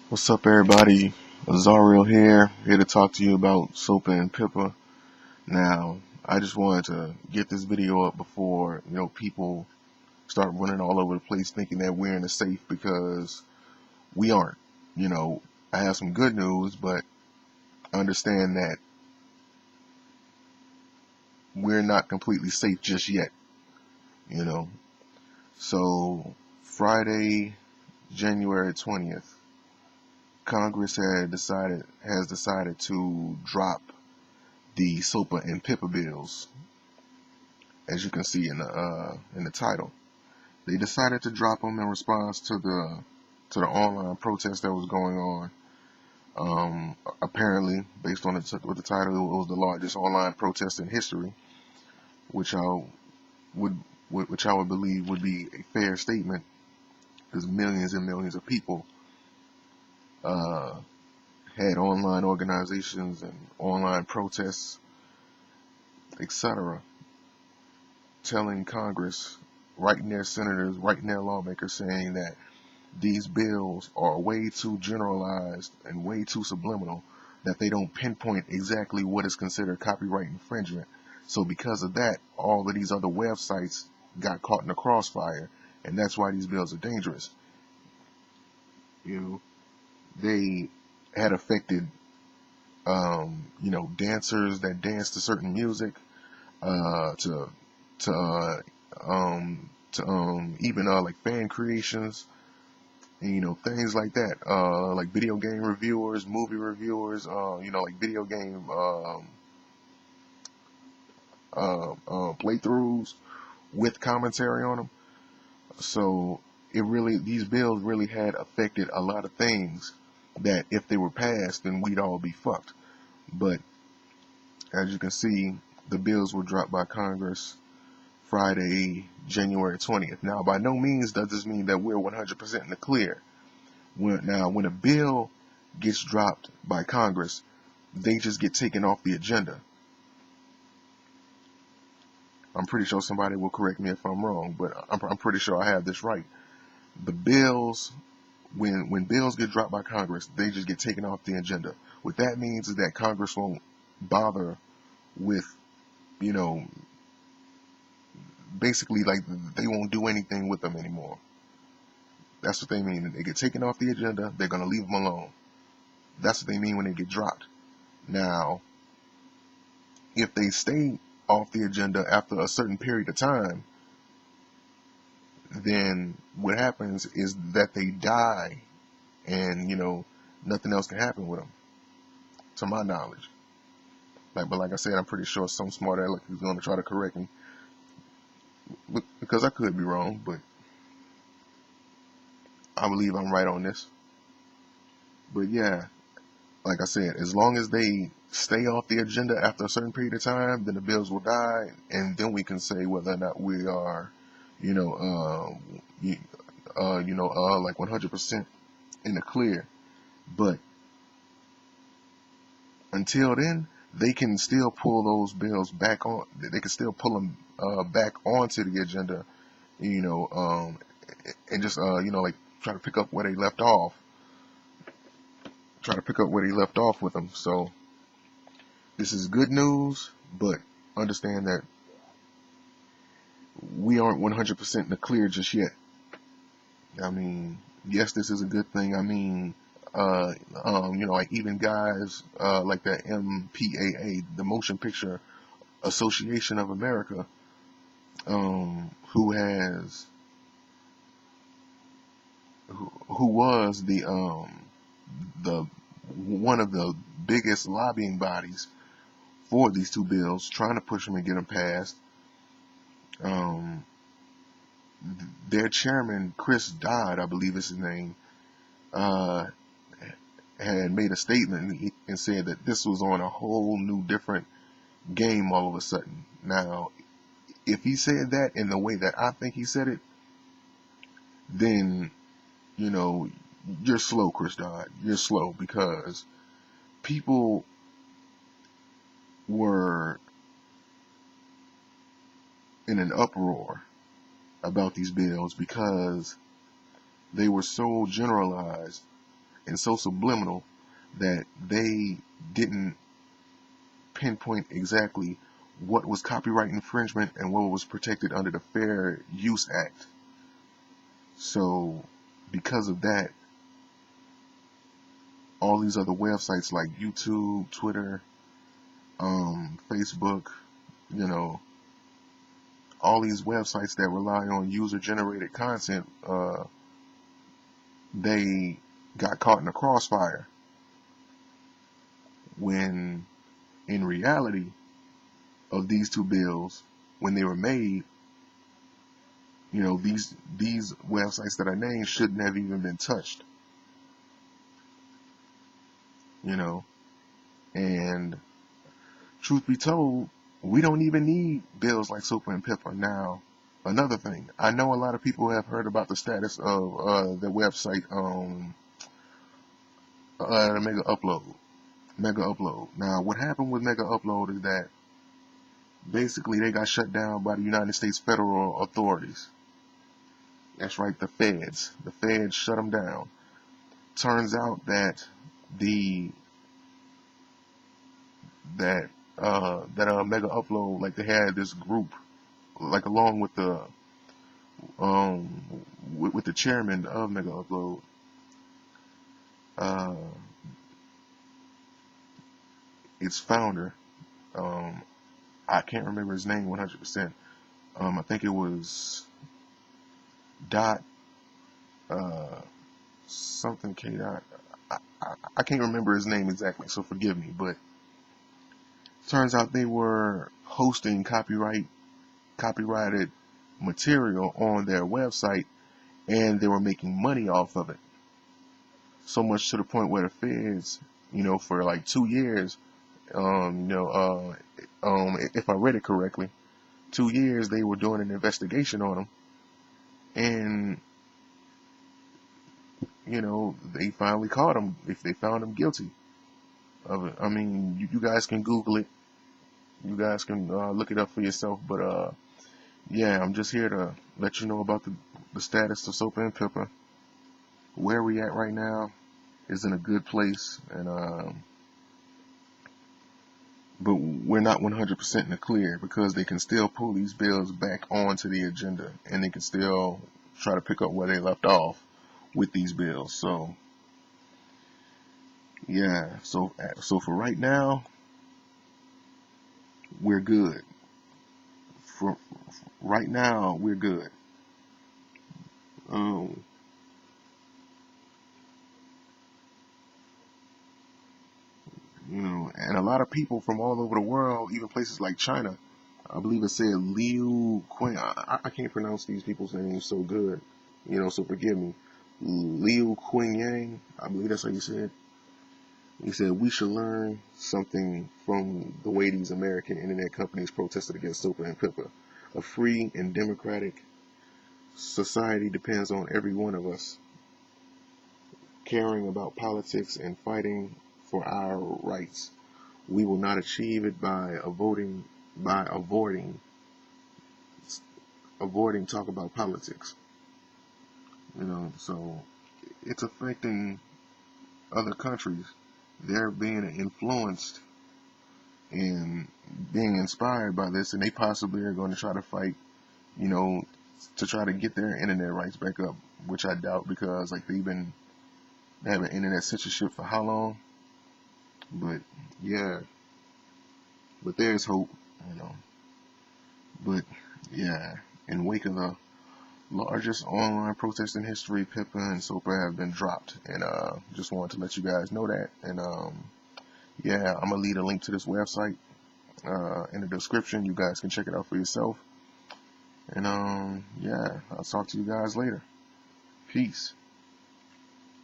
What's up, everybody? Azariel here to talk to you about SOPA and PIPA. Now, I just wanted to get this video up before, people start running all over the place thinking that we're in the safe, because we aren't. You know, I have some good news, but understand that we're not completely safe just yet, you know. So, Friday, January 20th, Congress has decided to drop the SOPA and PIPA bills, as you can see in the title. They decided to drop them in response to the online protest that was going on. Apparently, based on with the title, it was the largest online protest in history, which would which I would believe would be a fair statement, because millions and millions of people uh, had online organizations and online protests, etc., telling Congress, writing their senators, writing their lawmakers, saying that these bills are way too generalized and way too subliminal, that they don't pinpoint exactly what is considered copyright infringement. So because of that, all of these other websites got caught in the crossfire, and that's why these bills are dangerous. You know, they had affected, dancers that dance to certain music, to to uh, even like fan creations, and things like that, like video game reviewers, movie reviewers, like video game playthroughs with commentary on them. So these bills really had affected a lot of things that if they were passed, then we'd all be fucked. But as you can see, the bills were dropped by Congress Friday, January 20th. Now, by no means does this mean that we're 100% in the clear. When a bill gets dropped by Congress, they just get taken off the agenda. I'm pretty sure somebody will correct me if I'm wrong, but I'm pretty sure I have this right. The bills, when bills get dropped by Congress, they just get taken off the agenda. What that means is that Congress won't bother with, you know, basically, like, they won't do anything with them anymore. That's what they mean. They get taken off the agenda, they're going to leave them alone. That's what they mean when they get dropped. Now, if they stay off the agenda after a certain period of time, then what happens is that they die, and nothing else can happen with them, to my knowledge. But like I said, I'm pretty sure some smart aleck is going to try to correct me, because I could be wrong, but I believe I'm right on this. But yeah, like I said, as long as they stay off the agenda after a certain period of time, then the bills will die, and then we can say whether or not we are, like 100% in the clear. But until then, they can still pull those bills back on. They can still pull them back onto the agenda, and just like try to pick up where they left off. Try to pick up where they left off with them. So this is good news, but understand that we aren't 100% in the clear just yet. I mean, yes, this is a good thing. I mean, like even guys like the MPAA, the Motion Picture Association of America, who was the one of the biggest lobbying bodies for these two bills, trying to push them and get them passed. Their chairman, Chris Dodd, I believe is his name, uh, had made a statement and said that this was on a whole new different game all of a sudden. Now, if he said that in the way that I think he said it, then, you're slow, Chris Dodd. You're slow, because people were in an uproar about these bills because they were so generalized and so subliminal that they didn't pinpoint exactly what was copyright infringement and what was protected under the Fair Use Act. So because of that, all these other websites like YouTube, Twitter, Facebook, all these websites that rely on user-generated content, they got caught in the crossfire, when in reality of these two bills, when they were made, these websites that I named shouldn't have even been touched. And truth be told, we don't even need bills like SOPA and PIPA. Now, another thing, I know a lot of people have heard about the status of the website, the Mega Upload. Now, what happened with Mega Upload is that basically they got shut down by the United States federal authorities. That's right, the feds. The feds shut them down. Turns out that Mega Upload, like, they had this group, like, along with the chairman of Mega Upload, its founder, I can't remember his name 100%. I think it was Dot something K Dot. I can't remember his name exactly, so forgive me. But turns out they were hosting copyrighted material on their website, and they were making money off of it. So much to the point where the feds, for like 2 years, if I read it correctly, 2 years they were doing an investigation on them, and they finally caught him. If they found him guilty of it, I mean, you guys can Google it. You guys can look it up for yourself. But yeah, I'm just here to let you know about the status of SOPA and PIPA. Where we at right now is in a good place, and but we're not 100% in the clear, because they can still pull these bills back onto the agenda, and they can still try to pick up where they left off with these bills. So yeah, so for right now, we're good. For right now, we're good. And a lot of people from all over the world, even places like China, I believe it said Liu Quing. I can't pronounce these people's names so good, so forgive me. Liu Quing Yang, I believe that's how you said. He said, we should learn something from the way these American internet companies protested against SOPA and PIPA. A free and democratic society depends on every one of us caring about politics and fighting for our rights. We will not achieve it by avoiding talk about politics. So it's affecting other countries. They're being influenced and being inspired by this, and they possibly are going to try to fight, to try to get their internet rights back up, which I doubt, because like they've been having internet censorship for how long? But yeah, but there's hope, But yeah, in wake of the largest online protest in history, PIPA and SOPA have been dropped, and just wanted to let you guys know that. And yeah, I'm gonna leave a link to this website in the description. You guys can check it out for yourself. And yeah, I'll talk to you guys later. Peace.